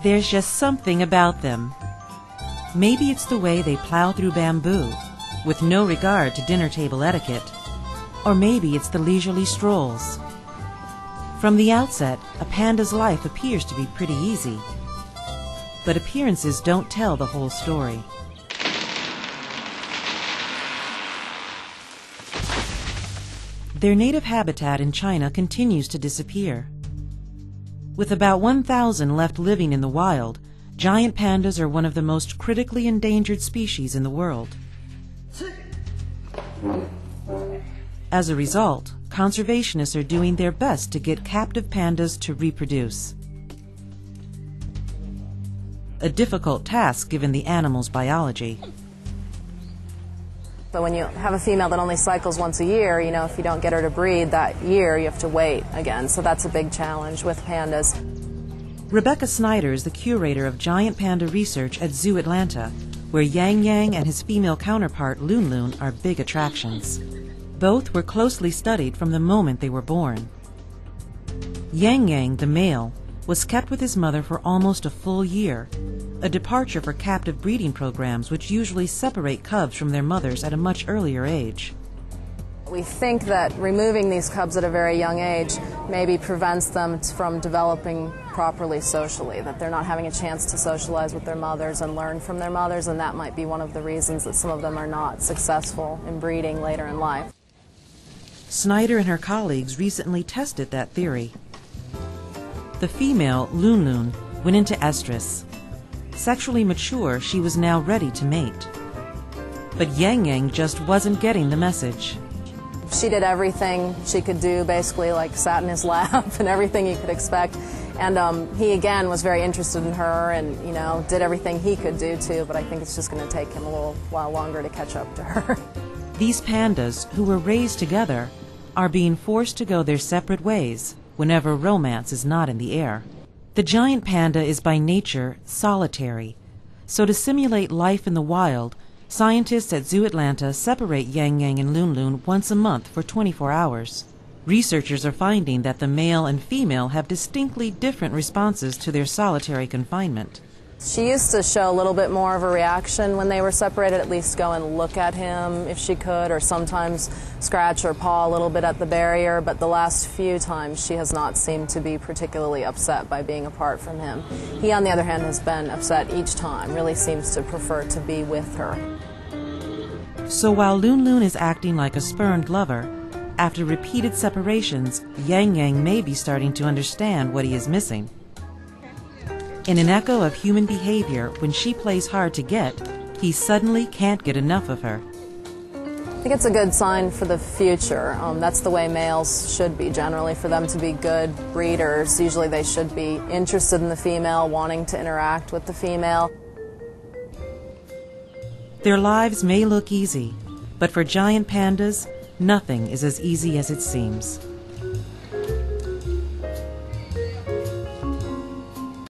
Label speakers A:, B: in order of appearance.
A: There's just something about them. Maybe it's the way they plow through bamboo, with no regard to dinner table etiquette. Or maybe it's the leisurely strolls. From the outset, a panda's life appears to be pretty easy. But appearances don't tell the whole story. Their native habitat in China continues to disappear. With about 1,000 left living in the wild, giant pandas are one of the most critically endangered species in the world. As a result, conservationists are doing their best to get captive pandas to reproduce. A difficult task given the animal's biology.
B: But when you have a female that only cycles once a year, if you don't get her to breed that year, you have to wait again. So that's a big challenge with pandas.
A: Rebecca Snyder is the curator of giant panda research at Zoo Atlanta, where Yang Yang and his female counterpart Lun-lun are big attractions. Both were closely studied from the moment they were born. Yang Yang, the male, was kept with his mother for almost a full year, a departure for captive breeding programs which usually separate cubs from their mothers at a much earlier age.
B: We think that removing these cubs at a very young age maybe prevents them from developing properly socially, that they're not having a chance to socialize with their mothers and learn from their mothers, and that might be one of the reasons that some of them are not successful in breeding later in life.
A: Snyder and her colleagues recently tested that theory. The female, Lun-lun, went into estrus. Sexually mature, she was now ready to mate. But Yang Yang just wasn't getting the message.
B: She did everything she could do, basically, like sat in his lap and everything you could expect. And he, again, was very interested in her and, did everything he could do, too. But I think it's just going to take him a little while longer to catch up to her.
A: These pandas, who were raised together, are being forced to go their separate ways whenever romance is not in the air. The giant panda is by nature solitary, so to simulate life in the wild, scientists at Zoo Atlanta separate Yang Yang and Lun-lun once a month for 24 hours. Researchers are finding that the male and female have distinctly different responses to their solitary confinement.
B: She used to show a little bit more of a reaction when they were separated, at least go and look at him if she could, or sometimes scratch or paw a little bit at the barrier, but the last few times she has not seemed to be particularly upset by being apart from him. He, on the other hand, has been upset each time, really seems to prefer to be with her.
A: So while Lun-lun is acting like a spurned lover, after repeated separations, Yang Yang may be starting to understand what he is missing. In an echo of human behavior, when she plays hard to get, he suddenly can't get enough of her.
B: I think it's a good sign for the future. That's the way males should be generally, for them to be good breeders. Usually they should be interested in the female, wanting to interact with the female.
A: Their lives may look easy, but for giant pandas, nothing is as easy as it seems.